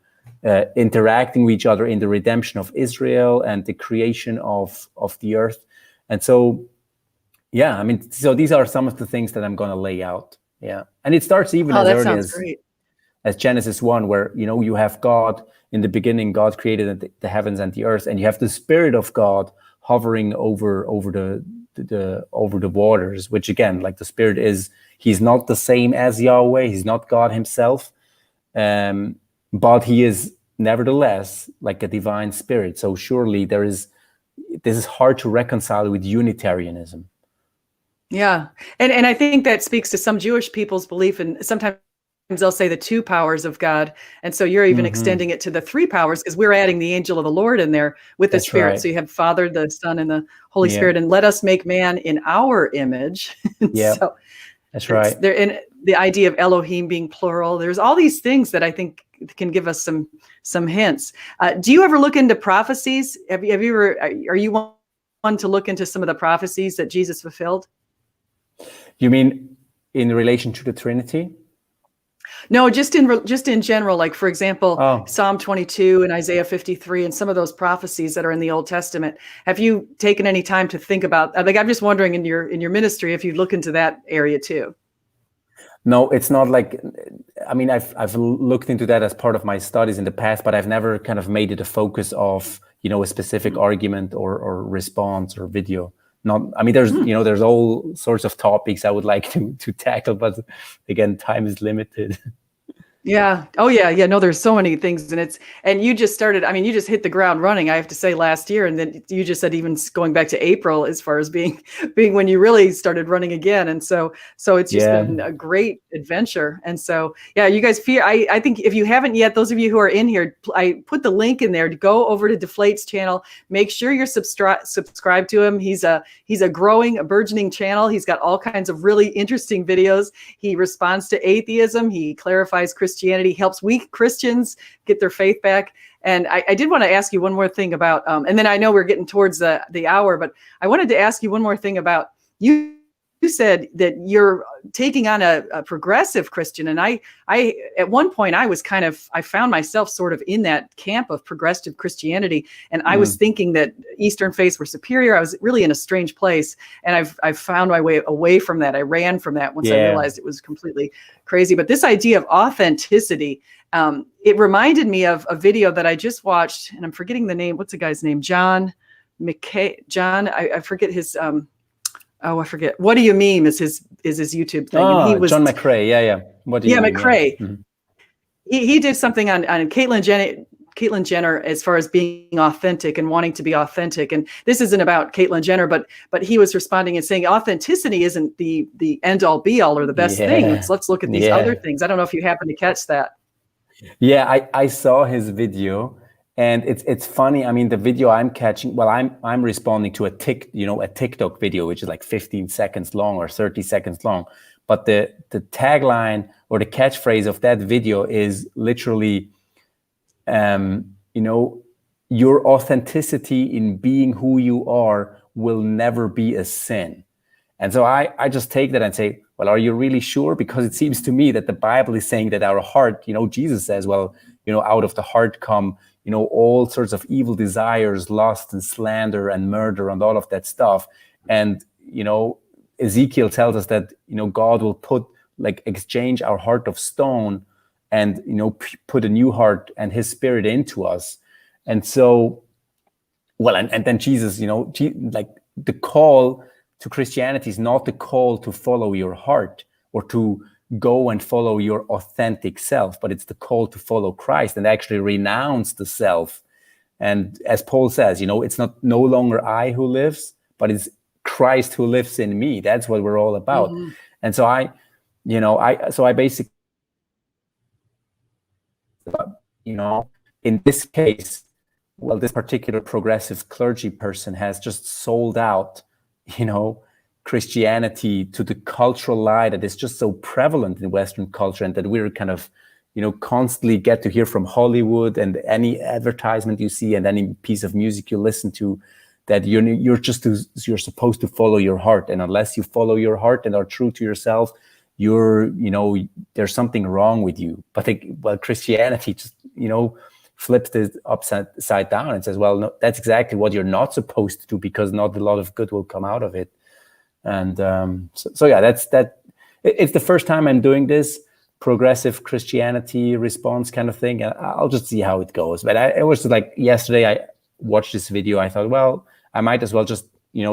interacting with each other in the redemption of Israel and the creation of the earth. And so, yeah, I mean, so these are some of the things that I'm going to lay out. Yeah. And it starts even as early as Genesis 1, where, you have God in the beginning. God created the heavens and the earth, and you have the Spirit of God hovering over the waters, which, again, like, the Spirit he's not the same as Yahweh. He's not God himself. But he is nevertheless like a divine spirit. So surely this is hard to reconcile with Unitarianism. Yeah. And I think that speaks to some Jewish people's belief, and sometimes they'll say the 2 powers of God. And so you're even extending it to the 3 powers, because we're adding the angel of the Lord in there with the Spirit. Right. So you have Father, the Son, and the Holy Spirit, and let us make man in our image. Yeah, so that's right. And the idea of Elohim being plural. There's all these things that I think can give us some hints. Do you ever look into prophecies? Have you ever? Are you one to look into some of the prophecies that Jesus fulfilled? You mean in relation to the Trinity? No, just in general. Like, for example, Psalm 22 and Isaiah 53 and some of those prophecies that are in the Old Testament. Have you taken any time to think about? Like, I'm just wondering, in your ministry, if you look into that area too. No, it's not like, I mean, I've looked into that as part of my studies in the past, but I've never kind of made it a focus of, a specific argument or response or video. There's all sorts of topics I would like to tackle, but again, time is limited. Yeah. Oh, yeah. Yeah. No, there's so many things, and you just started. I mean, you just hit the ground running, I have to say, last year, and then you just said even going back to April, as far as being when you really started running again, and so it's just been a great adventure. And so, yeah, you guys I think if you haven't yet, those of you who are in here, I put the link in there to go over to Deflate's channel. Make sure you're subscribed to him. He's a burgeoning channel. He's got all kinds of really interesting videos. He responds to atheism. He clarifies Christianity, helps weak Christians get their faith back. And I did want to ask you one more thing about, and then I know we're getting towards the hour, but I wanted to ask you one more thing about, you said that you're taking on a progressive Christian, and I at one point I found myself sort of in that camp of progressive Christianity, and I was thinking that Eastern faiths were superior. I was really in a strange place, and I've found my way away from that. I ran from that once I realized it was completely crazy. But this idea of authenticity, it reminded me of a video that I just watched, and I'm forgetting the name. What's the guy's name? John McKay. I forget his. I forget. What do you meme is his YouTube thing. Oh, and he was John McCrae. Yeah. What do you mean? McCrae. Yeah. Mm-hmm. He did something on Caitlyn Jenner as far as being authentic and wanting to be authentic. And this isn't about Caitlyn Jenner, but he was responding and saying authenticity isn't the end all be all or the best thing. Let's look at these other things. I don't know if you happen to catch that. Yeah, I saw his video. And it's funny. I mean, the video I'm catching, well, I'm responding to a TikTok video, which is like 15 seconds long or 30 seconds long. But the tagline or the catchphrase of that video is literally, your authenticity in being who you are will never be a sin. And so I just take that and say, well, are you really sure? Because it seems to me that the Bible is saying that our heart, Jesus says, well, out of the heart come, all sorts of evil desires, lust and slander and murder and all of that stuff. And, Ezekiel tells us that, God will exchange our heart of stone and, put a new heart and his spirit into us. And so, well, and then Jesus, the call to Christianity is not the call to follow your heart or to go and follow your authentic self, but it's the call to follow Christ and actually renounce the self. And as Paul says, it's not no longer I who lives, but it's Christ who lives in me. That's what we're all about. Mm-hmm. And so I basically, in this case, well, this particular progressive clergy person has just sold out, Christianity to the cultural lie that is just so prevalent in Western culture, and that we're kind of, constantly get to hear from Hollywood and any advertisement you see and any piece of music you listen to, that you're supposed to follow your heart, and unless you follow your heart and are true to yourself, there's something wrong with you. But Christianity just flips it upside down and says, well, no, that's exactly what you're not supposed to do, because not a lot of good will come out of it. And that's that. It's the first time I'm doing this progressive Christianity response kind of thing, and I'll just see how it goes. But it was like yesterday I watched this video. I thought, well, I might as well just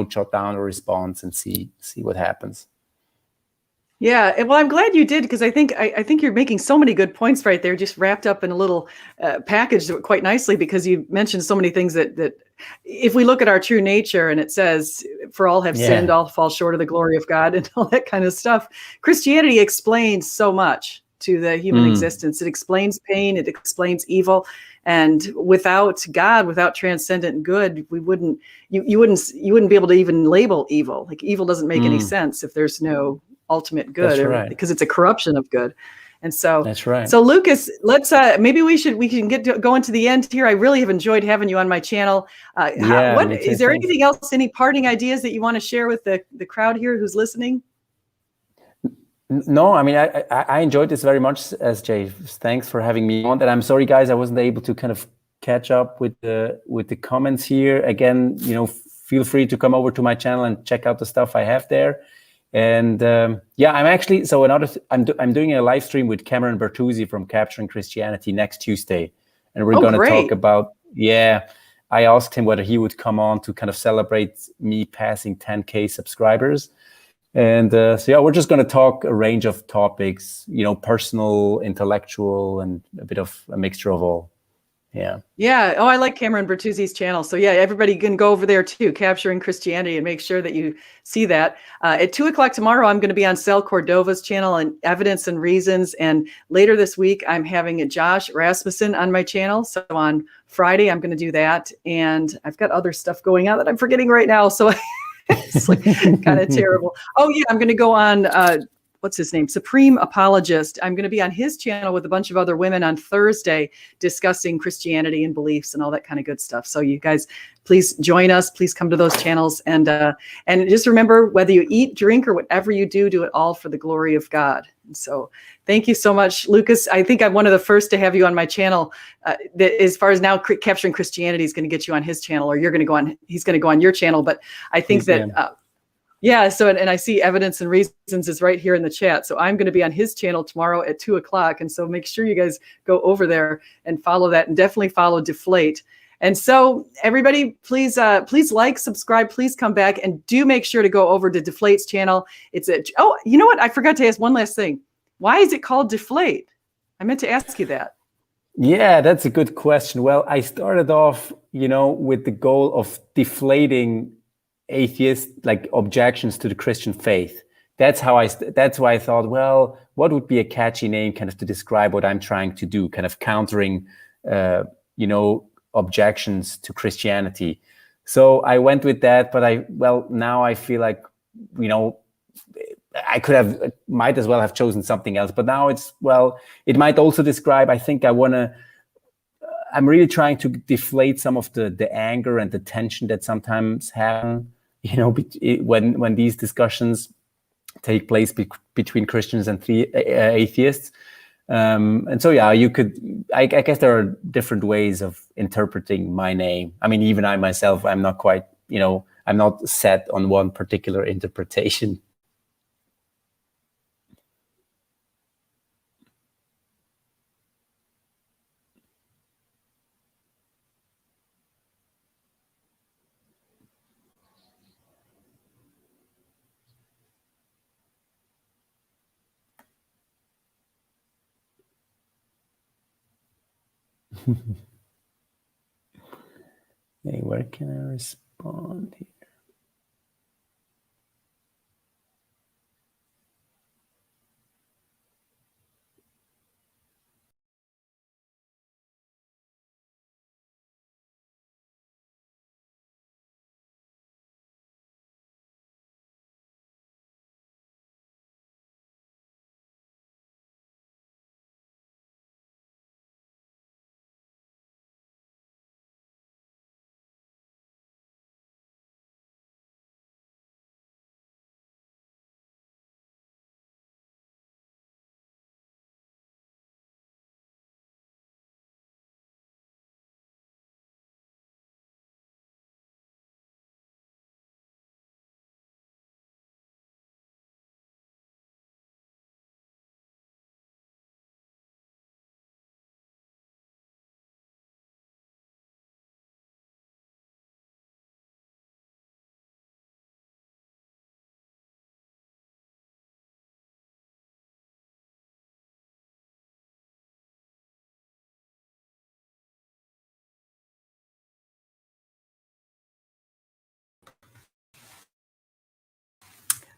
jot down a response and see what happens. Yeah, well, I'm glad you did, because I think you're making so many good points right there, just wrapped up in a little package quite nicely, because you mentioned so many things that if we look at our true nature, and it says, for all have sinned, all fall short of the glory of God, and all that kind of stuff. Christianity explains so much to the human existence. It explains pain, it explains evil. And without God, without transcendent good, you wouldn't be able to even label evil. Like, evil doesn't make any sense if there's no ultimate good, because it's a corruption of good. And so that's right. So Lukas, let's maybe we can go into the end here. I really have enjoyed having you on my channel. Is there anything else, any parting ideas that you want to share with the crowd here who's listening? No, I mean, I enjoyed this very much, SJ. Thanks for having me on. And I'm sorry, guys, I wasn't able to kind of catch up with the comments here. Again, feel free to come over to my channel and check out the stuff I have there. And I'm actually, I'm doing a live stream with Cameron Bertuzzi from Capturing Christianity next Tuesday. And we're going to talk about, I asked him whether he would come on to kind of celebrate me passing 10K subscribers. And we're just going to talk a range of topics, personal, intellectual, and a bit of a mixture of all. Yeah. Oh, I like Cameron Bertuzzi's channel. So everybody can go over there too, Capturing Christianity, and make sure that you see that. At 2:00 tomorrow, I'm going to be on Sal Cordova's channel and Evidence and Reasons. And later this week, I'm having a Josh Rasmussen on my channel. So on Friday, I'm going to do that. And I've got other stuff going on that I'm forgetting right now. So it's like kind of terrible. Oh yeah, I'm going to go on what's his name? Supreme Apologist. I'm going to be on his channel with a bunch of other women on Thursday discussing Christianity and beliefs and all that kind of good stuff. So you guys, please join us. Please come to those channels. And just remember, whether you eat, drink, or whatever you do, do it all for the glory of God. And so thank you so much, Lukas. I think I'm one of the first to have you on my channel. That as far as now capturing Christianity is going to get you on his channel, or you're going to go on, he's going to go on your channel. But I think yeah, so, and I see Evidence and Reasons is right here in the chat. So I'm going to be on his channel tomorrow at 2:00. And so make sure you guys go over there and follow that, and definitely follow Deflate. And so everybody, please like, subscribe, please come back, and do make sure to go over to Deflate's channel. It's oh, you know what? I forgot to ask one last thing. Why is it called Deflate? I meant to ask you that. Yeah, that's a good question. Well, I started off, with the goal of deflating atheist objections to the Christian faith. That's why I thought, well, what would be a catchy name kind of to describe what I'm trying to do, kind of countering objections to Christianity. So I went with that, but now I feel like, I might as well have chosen something else, but now it might also describe, I think I'm really trying to deflate some of the anger and the tension that sometimes happen, when these discussions take place between Christians and atheists. And so, yeah, I guess there are different ways of interpreting my name. I mean, even I myself, I'm not quite, I'm not set on one particular interpretation. Hey, where can I respond here?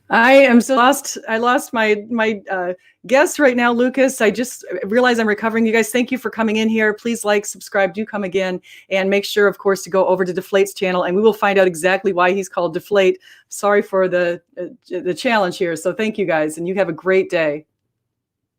I am so lost. I lost my guest right now, Lukas. I just realized I'm recovering. You guys, thank you for coming in here. Please like, subscribe, do come again, and make sure, of course, to go over to Deflate's channel, and we will find out exactly why he's called Deflate. Sorry for the challenge here. So thank you guys, and you have a great day.